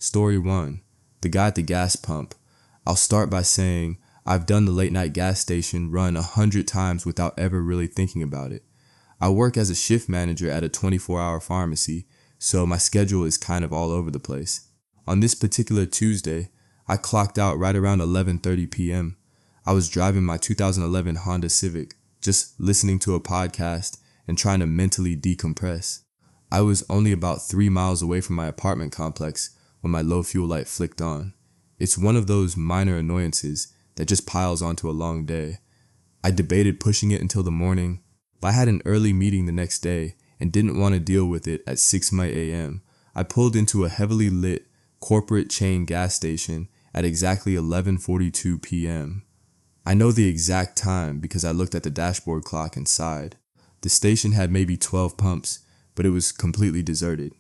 Story 1. The guy at the gas pump. I'll start by saying I've done the late night gas station run 100 times without ever really thinking about it. I work as a shift manager at a 24-hour pharmacy, so my schedule is kind of all over the place. On this particular Tuesday, I clocked out right around 11:30 p.m. I was driving my 2011 Honda Civic, just listening to a podcast and trying to mentally decompress. I was only about 3 miles away from my apartment complex when my low fuel light flicked on. It's one of those minor annoyances that just piles onto a long day. I debated pushing it until the morning, but I had an early meeting the next day and didn't want to deal with it at 6 a.m. I pulled into a heavily lit corporate chain gas station at exactly 11:42 p.m. I know the exact time because I looked at the dashboard clock and sighed. The station had maybe 12 pumps, but it was completely deserted.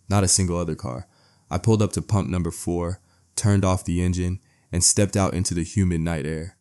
Not a single other car. I pulled up to pump number 4, turned off the engine, and stepped out into the humid night air.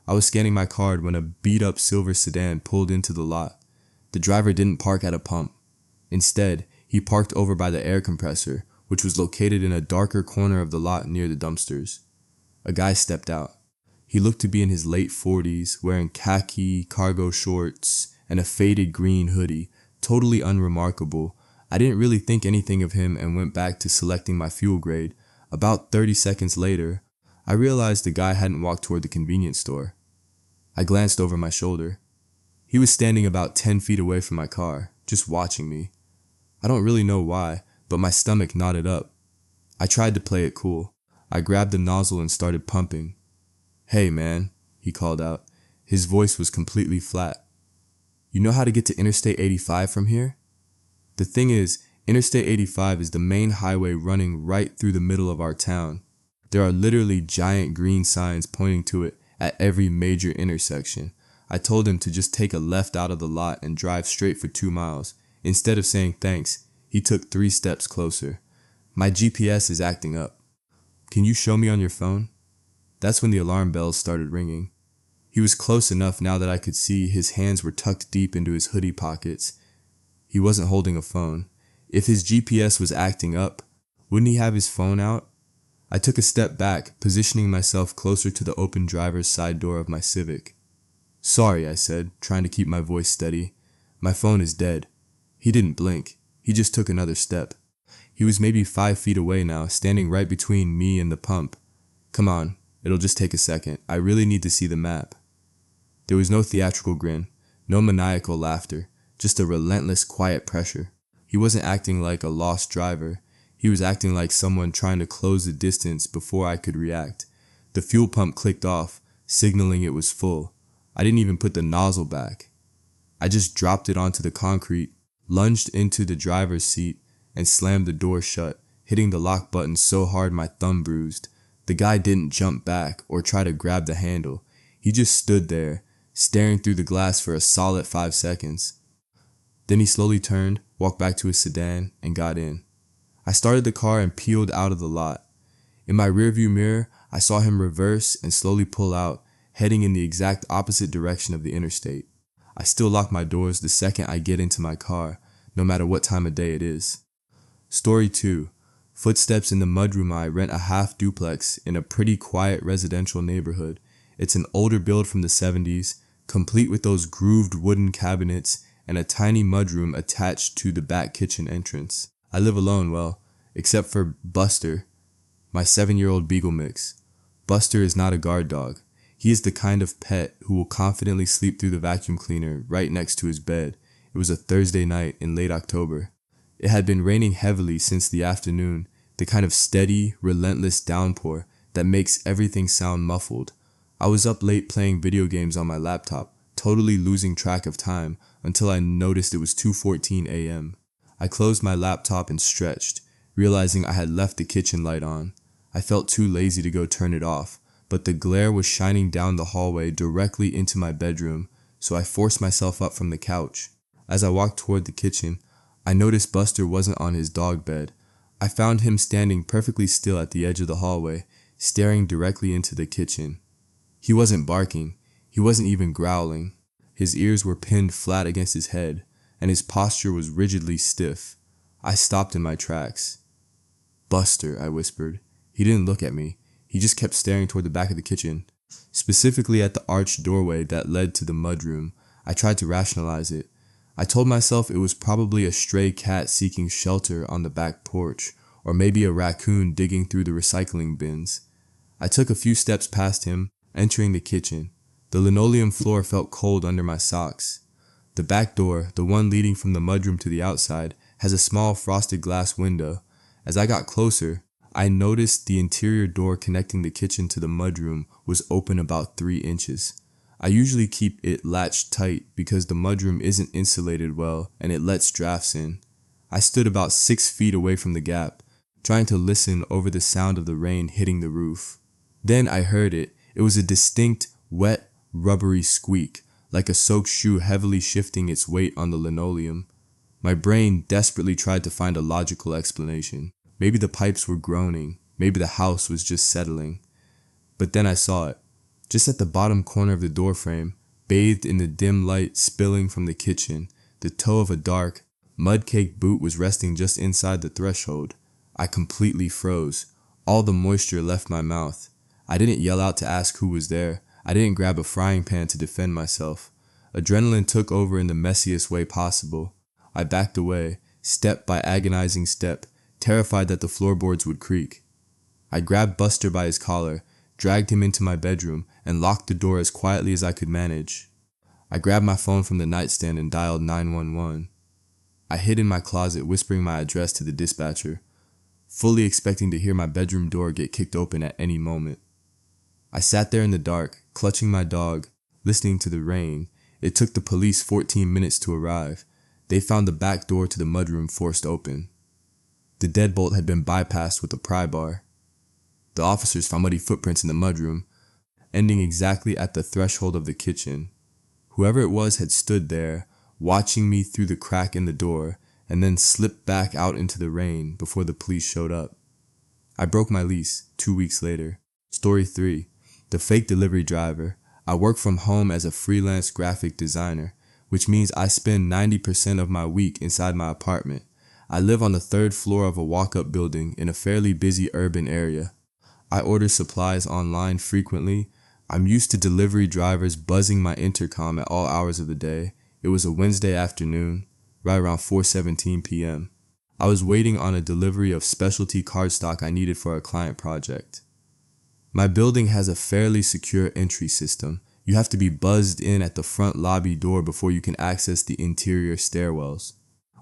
I was scanning my card when a beat-up silver sedan pulled into the lot. The driver didn't park at a pump. Instead, he parked over by the air compressor, which was located in a darker corner of the lot near the dumpsters. A guy stepped out. He looked to be in his late 40s, wearing khaki cargo shorts and a faded green hoodie, totally unremarkable. I didn't really think anything of him and went back to selecting my fuel grade. About 30 seconds later, I realized the guy hadn't walked toward the convenience store. I glanced over my shoulder. He was standing about 10 feet away from my car, just watching me. I don't really know why, but my stomach knotted up. I tried to play it cool. I grabbed the nozzle and started pumping. "Hey man," he called out. His voice was completely flat. "You know how to get to Interstate 85 from here?" The thing is, Interstate 85 is the main highway running right through the middle of our town. There are literally giant green signs pointing to it at every major intersection. I told him to just take a left out of the lot and drive straight for 2 miles. Instead of saying thanks, he took 3 steps closer. "My GPS is acting up. Can you show me on your phone?" That's when the alarm bells started ringing. He was close enough now that I could see his hands were tucked deep into his hoodie pockets. He wasn't holding a phone. If his GPS was acting up, wouldn't he have his phone out? I took a step back, positioning myself closer to the open driver's side door of my Civic. "Sorry," I said, trying to keep my voice steady. "My phone is dead." He didn't blink. He just took another step. He was maybe 5 feet away now, standing right between me and the pump. "Come on, it'll just take a second. I really need to see the map." There was no theatrical grin, no maniacal laughter, just a relentless quiet pressure. He wasn't acting like a lost driver. He was acting like someone trying to close the distance before I could react. The fuel pump clicked off, signaling it was full. I didn't even put the nozzle back. I just dropped it onto the concrete, lunged into the driver's seat, and slammed the door shut, hitting the lock button so hard my thumb bruised. The guy didn't jump back or try to grab the handle. He just stood there, staring through the glass for a solid 5 seconds. Then he slowly turned, walked back to his sedan, and got in. I started the car and peeled out of the lot. In my rearview mirror, I saw him reverse and slowly pull out, heading in the exact opposite direction of the interstate. I still lock my doors the second I get into my car, no matter what time of day it is. Story 2. Footsteps in the Mudroom. I rent a half duplex in a pretty quiet residential neighborhood. It's an older build from the 70s, complete with those grooved wooden cabinets and a tiny mudroom attached to the back kitchen entrance. I live alone, well, except for Buster, my 7-year-old beagle mix. Buster is not a guard dog. He is the kind of pet who will confidently sleep through the vacuum cleaner right next to his bed. It was a Thursday night in late October. It had been raining heavily since the afternoon, the kind of steady, relentless downpour that makes everything sound muffled. I was up late playing video games on my laptop, totally losing track of time until I noticed it was 2:14 a.m. I closed my laptop and stretched, realizing I had left the kitchen light on. I felt too lazy to go turn it off, but the glare was shining down the hallway directly into my bedroom, so I forced myself up from the couch. As I walked toward the kitchen, I noticed Buster wasn't on his dog bed. I found him standing perfectly still at the edge of the hallway, staring directly into the kitchen. He wasn't barking. He wasn't even growling. His ears were pinned flat against his head, and his posture was rigidly stiff. I stopped in my tracks. "Buster," I whispered. He didn't look at me. He just kept staring toward the back of the kitchen, specifically at the arched doorway that led to the mudroom. I tried to rationalize it. I told myself it was probably a stray cat seeking shelter on the back porch, or maybe a raccoon digging through the recycling bins. I took a few steps past him, entering the kitchen. The linoleum floor felt cold under my socks. The back door, the one leading from the mudroom to the outside, has a small frosted glass window. As I got closer, I noticed the interior door connecting the kitchen to the mudroom was open about 3 inches. I usually keep it latched tight because the mudroom isn't insulated well and it lets drafts in. I stood about 6 feet away from the gap, trying to listen over the sound of the rain hitting the roof. Then I heard it. It was a distinct, wet, rubbery squeak, like a soaked shoe heavily shifting its weight on the linoleum. My brain desperately tried to find a logical explanation. Maybe the pipes were groaning. Maybe the house was just settling. But then I saw it. Just at the bottom corner of the doorframe, bathed in the dim light spilling from the kitchen, the toe of a dark, mud-caked boot was resting just inside the threshold. I completely froze. All the moisture left my mouth. I didn't yell out to ask who was there. I didn't grab a frying pan to defend myself. Adrenaline took over in the messiest way possible. I backed away, step by agonizing step, terrified that the floorboards would creak. I grabbed Buster by his collar, dragged him into my bedroom, and locked the door as quietly as I could manage. I grabbed my phone from the nightstand and dialed 911. I hid in my closet, whispering my address to the dispatcher, fully expecting to hear my bedroom door get kicked open at any moment. I sat there in the dark, clutching my dog, listening to the rain. It took the police 14 minutes to arrive. They found the back door to the mudroom forced open. The deadbolt had been bypassed with a pry bar. The officers found muddy footprints in the mudroom, ending exactly at the threshold of the kitchen. Whoever it was had stood there, watching me through the crack in the door, and then slipped back out into the rain before the police showed up. I broke my lease 2 weeks later. Story 3. The fake delivery driver. I work from home as a freelance graphic designer, which means I spend 90% of my week inside my apartment. I live on the 3rd floor of a walk-up building in a fairly busy urban area. I order supplies online frequently. I'm used to delivery drivers buzzing my intercom at all hours of the day. It was a Wednesday afternoon, right around 4:17 p.m. I was waiting on a delivery of specialty cardstock I needed for a client project. My building has a fairly secure entry system. You have to be buzzed in at the front lobby door before you can access the interior stairwells.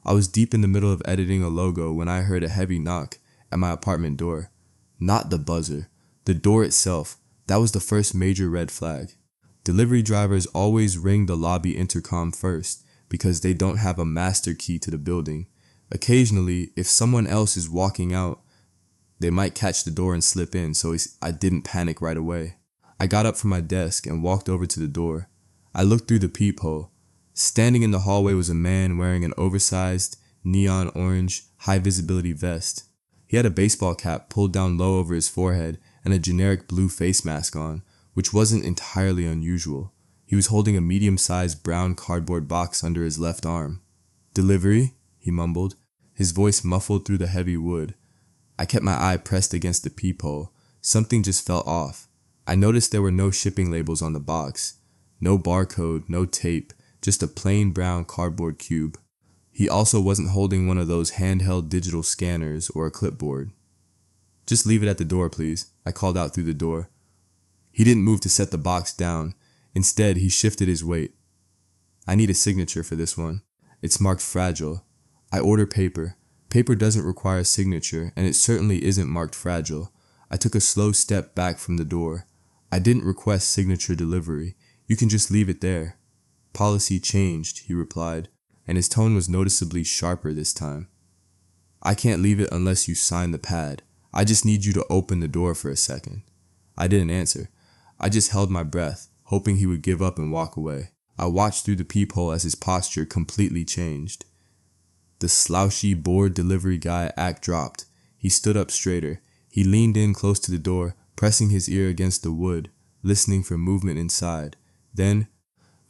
I was deep in the middle of editing a logo when I heard a heavy knock at my apartment door. Not the buzzer, the door itself. That was the first major red flag. Delivery drivers always ring the lobby intercom first because they don't have a master key to the building. Occasionally, if someone else is walking out, they might catch the door and slip in, so I didn't panic right away. I got up from my desk and walked over to the door. I looked through the peephole. Standing in the hallway was a man wearing an oversized, neon orange, high-visibility vest. He had a baseball cap pulled down low over his forehead and a generic blue face mask on, which wasn't entirely unusual. He was holding a medium-sized brown cardboard box under his left arm. "Delivery?" he mumbled, his voice muffled through the heavy wood. I kept my eye pressed against the peephole. Something just felt off. I noticed there were no shipping labels on the box. No barcode, no tape, just a plain brown cardboard cube. He also wasn't holding one of those handheld digital scanners or a clipboard. "Just leave it at the door, please," I called out through the door. He didn't move to set the box down. Instead, he shifted his weight. "I need a signature for this one. It's marked fragile. I order paper. Paper doesn't require a signature, and it certainly isn't marked fragile." I took a slow step back from the door. "I didn't request signature delivery. You can just leave it there." "Policy changed," he replied, and his tone was noticeably sharper this time. "I can't leave it unless you sign the pad. I just need you to open the door for a second." I didn't answer. I just held my breath, hoping he would give up and walk away. I watched through the peephole as his posture completely changed. The slouchy, bored delivery guy act dropped. He stood up straighter. He leaned in close to the door, pressing his ear against the wood, listening for movement inside. Then,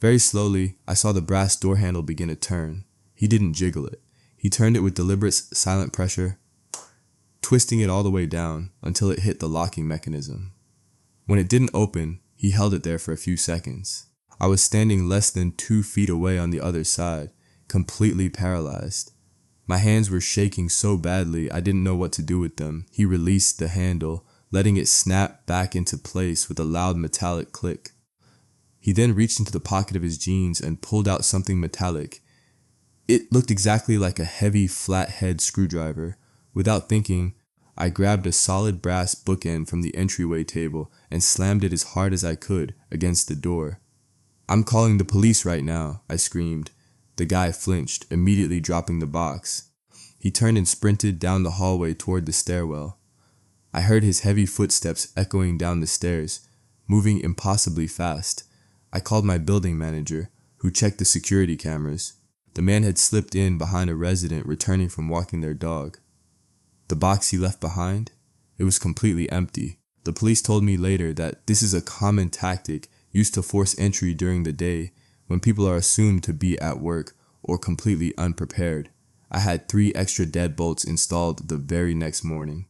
very slowly, I saw the brass door handle begin to turn. He didn't jiggle it. He turned it with deliberate, silent pressure. twisting it all the way down until it hit the locking mechanism. When it didn't open, he held it there for a few seconds. I was standing less than 2 feet away on the other side, completely paralyzed. My hands were shaking so badly I didn't know what to do with them. He released the handle, letting it snap back into place with a loud metallic click. He then reached into the pocket of his jeans and pulled out something metallic. It looked exactly like a heavy flathead screwdriver. Without thinking, I grabbed a solid brass bookend from the entryway table and slammed it as hard as I could against the door. "I'm calling the police right now," I screamed. The guy flinched, immediately dropping the box. He turned and sprinted down the hallway toward the stairwell. I heard his heavy footsteps echoing down the stairs, moving impossibly fast. I called my building manager, who checked the security cameras. The man had slipped in behind a resident returning from walking their dog. The box he left behind? It was completely empty. The police told me later that this is a common tactic used to force entry during the day when people are assumed to be at work or completely unprepared. I had 3 extra deadbolts installed the very next morning.